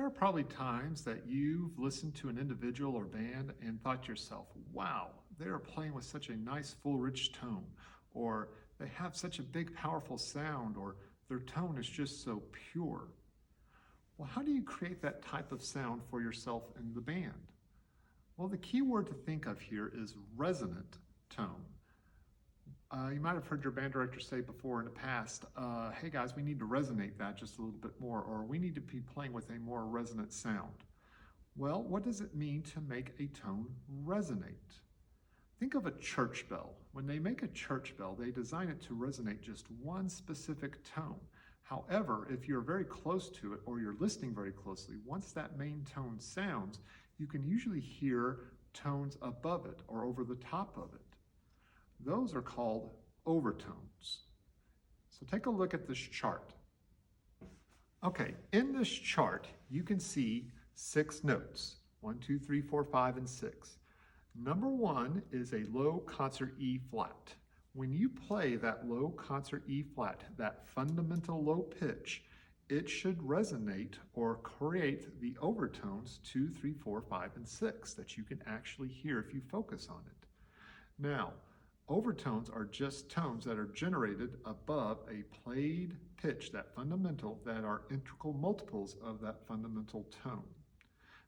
are probably times that you've listened to an individual or band and thought to yourself, wow, they are playing with such a nice, full, rich tone, or they have such a big, powerful sound, or their tone is just so pure. Well, how do you create that type of sound for yourself in the band? Well, the key word to think of here is resonant tone. You might have heard your band director say before in the past, hey guys, we need to resonate that just a little bit more, or we need to be playing with a more resonant sound. Well, what does it mean to make a tone resonate? Think of a church bell. When they make a church bell, they design it to resonate just one specific tone. However, if you're very close to it or you're listening very closely, once that main tone sounds, you can usually hear tones above it or over the top of it. Those are called overtones. So take a look at this chart. Okay, in this chart, you can see 6 notes. 1, 2, 3, 4, 5, and 6. Number 1 is a low concert E flat. When you play that low concert E flat, that fundamental low pitch, it should resonate or create the overtones 2, 3, 4, 5, and 6 that you can actually hear if you focus on it. Now, overtones are just tones that are generated above a played pitch, that fundamental, that are integral multiples of that fundamental tone.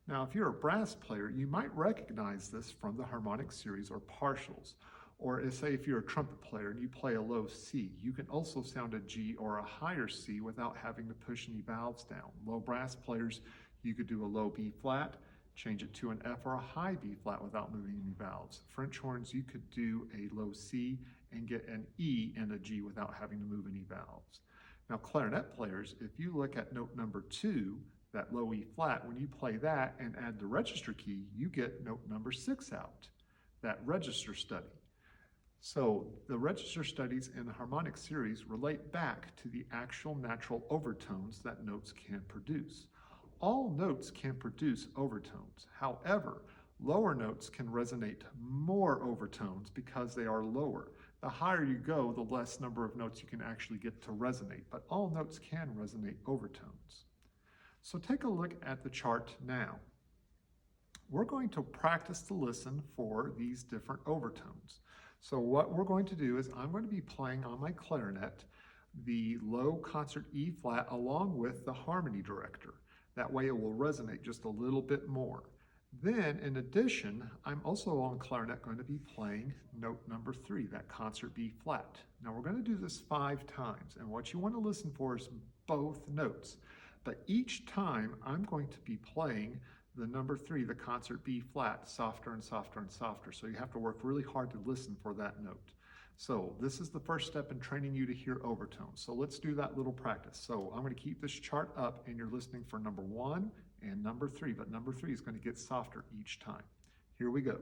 Now, if you're a brass player, you might recognize this from the harmonic series or partials. Or say if you're a trumpet player and you play a low C, you can also sound a G or a higher C without having to push any valves down. Low brass players, you could do a low B flat, change it to an F or a high B flat without moving any valves. French horns, you could do a low C and get an E and a G without having to move any valves. Now, clarinet players, if you look at note number 2, that low E flat, when you play that and add the register key, you get note number 6 out, that register study. So the register studies in the harmonic series relate back to the actual natural overtones that notes can produce. All notes can produce overtones. However, lower notes can resonate more overtones because they are lower. The higher you go, the less number of notes you can actually get to resonate, but all notes can resonate overtones. So take a look at the chart now. We're going to practice to listen for these different overtones. So what we're going to do is I'm going to be playing on my clarinet the low concert E flat along with the harmony director. That way it will resonate just a little bit more. Then in addition, I'm also on clarinet going to be playing note number 3, that concert B flat. Now we're going to do this 5 times, and what you want to listen for is both notes. But each time I'm going to be playing the number 3, the concert B flat, softer and softer and softer. So you have to work really hard to listen for that note. So this is the first step in training you to hear overtones. So let's do that little practice. So I'm going to keep this chart up and you're listening for number 1 and number 3, but number 3 is going to get softer each time. Here we go.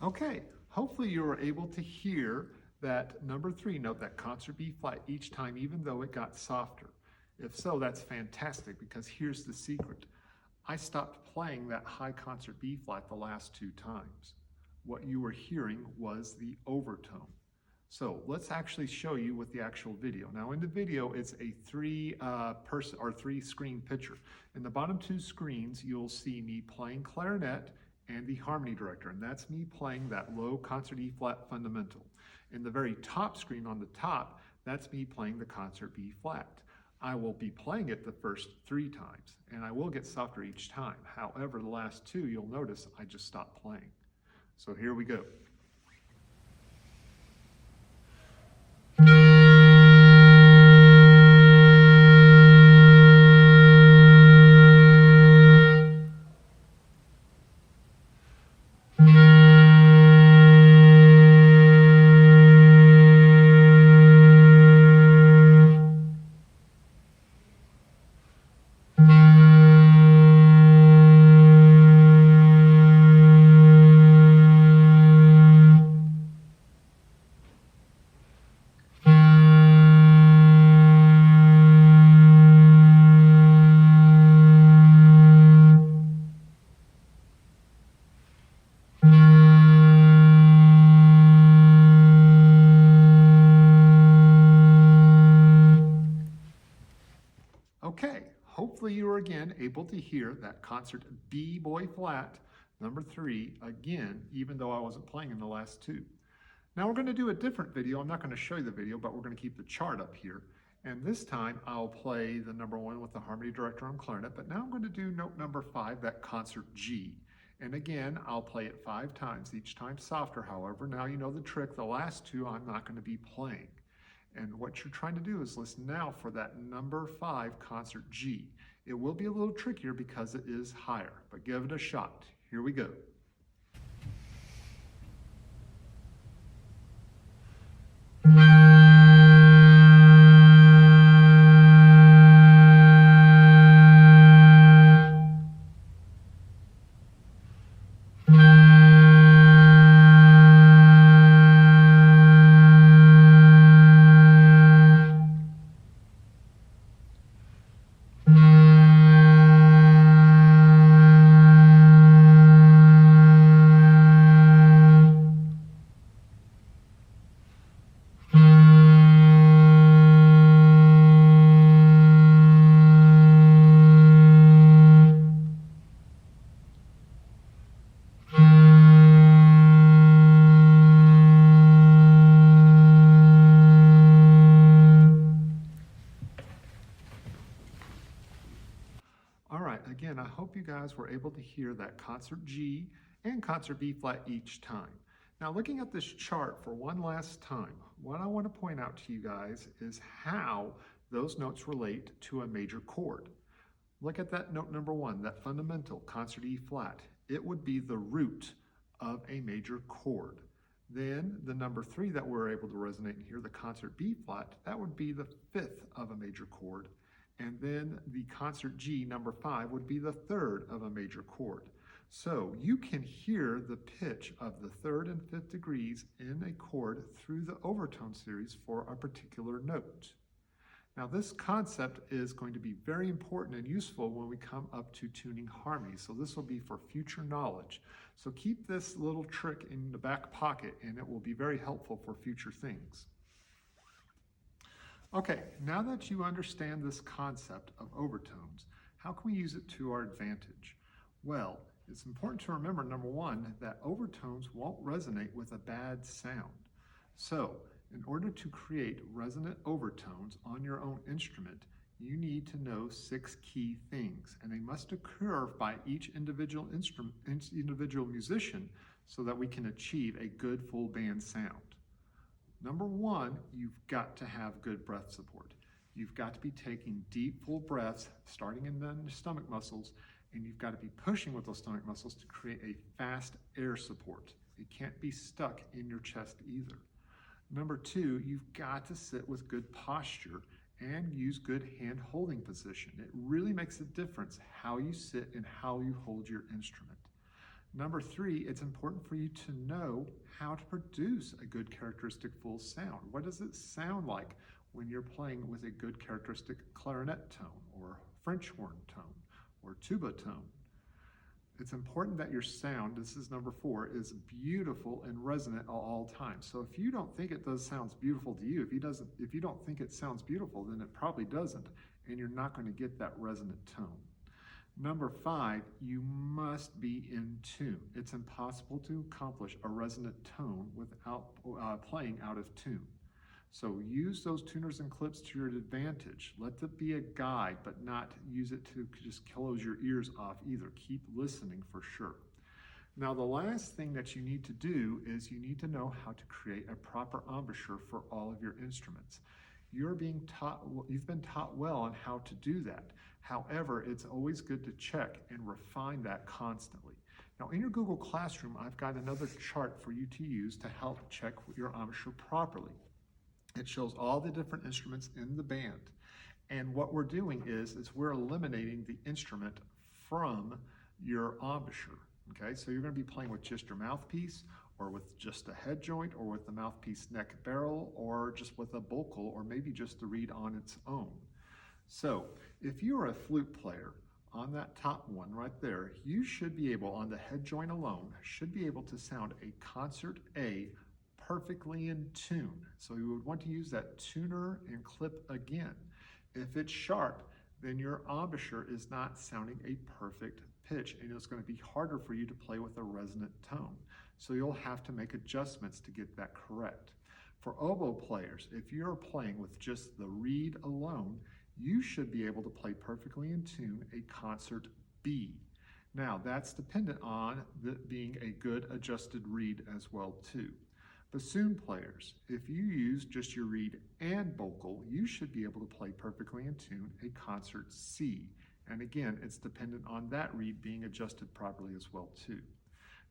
Okay, hopefully you were able to hear that number 3 note, that concert B flat, each time, even though it got softer. If so, that's fantastic, because here's the secret. I stopped playing that high concert B flat the last 2 times. What you were hearing was the overtone. So let's actually show you with the actual video. Now in the video, it's a 3-screen picture. In the bottom 2 screens, you'll see me playing clarinet and the harmony director, and that's me playing that low concert E flat fundamental. In the very top screen on the top, that's me playing the concert B flat. I will be playing it the first 3 times, and I will get softer each time. However, the last 2, you'll notice I just stopped playing. So here we go. you are again able to hear that concert B boy flat, number 3, again, even though I wasn't playing in the last two. Now we're going to do a different video. I'm not going to show you the video, but we're going to keep the chart up here. And this time I'll play the number 1 with the harmony director on clarinet, but now I'm going to do note number 5, that concert G. And again, I'll play it 5 times, each time softer. However, now you know the trick. The last two I'm not going to be playing. And what you're trying to do is listen now for that number 5 concert G. It will be a little trickier because it is higher, but give it a shot. Here we go. All right, again, I hope you guys were able to hear that concert G and concert B flat each time. Now, looking at this chart for one last time, what I want to point out to you guys is how those notes relate to a major chord. Look at that note number 1, that fundamental concert E flat. It would be the root of a major chord. Then the number 3 that we're able to resonate in here, the concert B flat, that would be the 5th of a major chord. And then the concert G, number 5, would be the 3rd of a major chord. So you can hear the pitch of the 3rd and 5th degrees in a chord through the overtone series for a particular note. Now this concept is going to be very important and useful when we come up to tuning harmony. So this will be for future knowledge. So keep this little trick in the back pocket and it will be very helpful for future things. Okay, now that you understand this concept of overtones, how can we use it to our advantage? Well, it's important to remember, number 1, that overtones won't resonate with a bad sound. So, in order to create resonant overtones on your own instrument, you need to know 6 key things, and they must occur by each individual musician so that we can achieve a good full band sound. Number 1, you've got to have good breath support. You've got to be taking deep, full breaths, starting in the stomach muscles, and you've got to be pushing with those stomach muscles to create a fast air support. It can't be stuck in your chest either. Number 2, you've got to sit with good posture and use good hand holding position. It really makes a difference how you sit and how you hold your instrument. Number 3, it's important for you to know how to produce a good characteristic full sound. What does it sound like when you're playing with a good characteristic clarinet tone or French horn tone or tuba tone? It's important that your sound, this is number 4, is beautiful and resonant at all times. So if you don't think it sounds beautiful to you, if you don't think it sounds beautiful, then it probably doesn't, and you're not going to get that resonant tone. Number 5, you must be in tune. It's impossible to accomplish a resonant tone without playing out of tune. So use those tuners and clips to your advantage. Let it be a guide, but not use it to just close your ears off either. Keep listening for sure. Now the last thing that you need to do is you need to know how to create a proper embouchure for all of your instruments. You've been taught well on how to do that. However, it's always good to check and refine that constantly. Now in your Google Classroom, I've got another chart for you to use to help check your embouchure properly. It shows all the different instruments in the band. And what we're doing is we're eliminating the instrument from your embouchure. Okay, so you're going to be playing with just your mouthpiece, or with just a head joint, or with the mouthpiece neck barrel, or just with a vocal, or maybe just the reed on its own. So if you're a flute player, on that top one right there, you should be able, on the head joint alone, should be able to sound a concert A perfectly in tune. So you would want to use that tuner and clip again. If it's sharp, then your embouchure is not sounding a perfect pitch, and it's going to be harder for you to play with a resonant tone. So you'll have to make adjustments to get that correct. For oboe players, if you're playing with just the reed alone, you should be able to play perfectly in tune a concert B. Now, that's dependent on being a good adjusted reed as well too. Bassoon players, if you use just your reed and vocal, you should be able to play perfectly in tune a concert C. And again, it's dependent on that reed being adjusted properly as well too.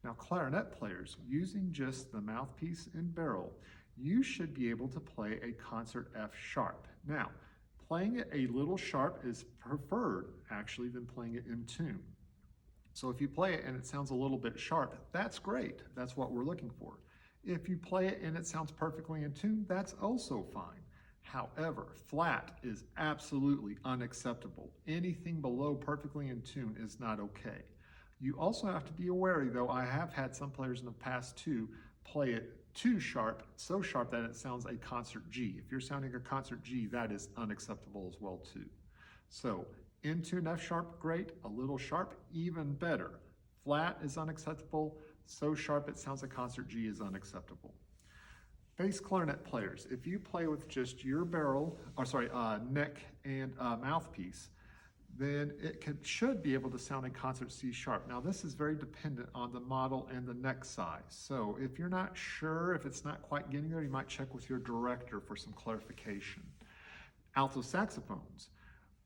Now, clarinet players, using just the mouthpiece and barrel, you should be able to play a concert F sharp. Now, playing it a little sharp is preferred actually than playing it in tune. So if you play it and it sounds a little bit sharp, that's great. That's what we're looking for. If you play it and it sounds perfectly in tune, that's also fine. However, flat is absolutely unacceptable. Anything below perfectly in tune is not okay. You also have to be wary, though. I have had some players in the past too play it too sharp, so sharp that it sounds a concert G. If you're sounding a concert G, that is unacceptable as well too. So in tune F sharp, great. A little sharp, even better. Flat is unacceptable. So sharp it sounds a concert G is unacceptable. Bass clarinet players, if you play with just your barrel, neck and mouthpiece, then it should be able to sound a concert C sharp. Now this is very dependent on the model and the neck size. So if you're not sure, if it's not quite getting there, you might check with your director for some clarification. Alto saxophones,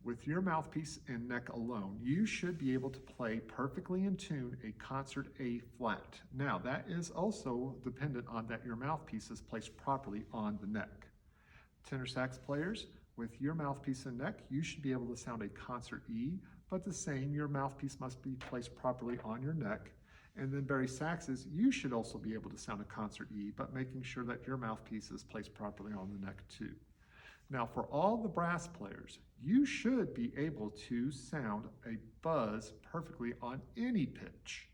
with your mouthpiece and neck alone, you should be able to play perfectly in tune a concert A flat. Now that is also dependent on that your mouthpiece is placed properly on the neck. Tenor sax players, with your mouthpiece and neck, you should be able to sound a concert E, but the same, your mouthpiece must be placed properly on your neck. And then bari saxes, you should also be able to sound a concert E, but making sure that your mouthpiece is placed properly on the neck too. Now for all the brass players, you should be able to sound a buzz perfectly on any pitch.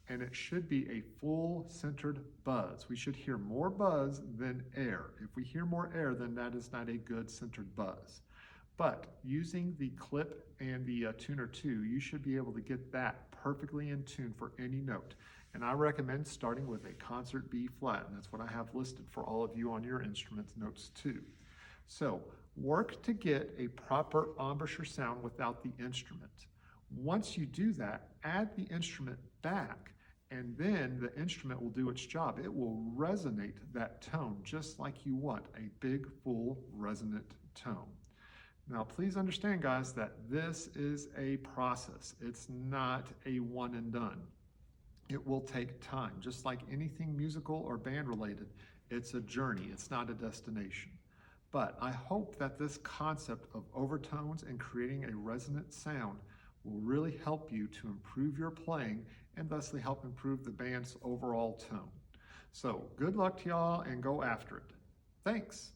And it should be a full centered buzz. We should hear more buzz than air. If we hear more air, then that is not a good centered buzz. But using the clip and the tuner 2, you should be able to get that perfectly in tune for any note. And I recommend starting with a concert B flat, and that's what I have listed for all of you on your instrument notes too. So work to get a proper embouchure sound without the instrument. Once you do that, add the instrument back, and then the instrument will do its job. It will resonate that tone just like you want, a big, full, resonant tone. Now, please understand, guys, that this is a process. It's not a one and done. It will take time. Just like anything musical or band related, it's a journey. It's not a destination. But I hope that this concept of overtones and creating a resonant sound will really help you to improve your playing and thusly help improve the band's overall tone. So good luck to y'all and go after it. Thanks.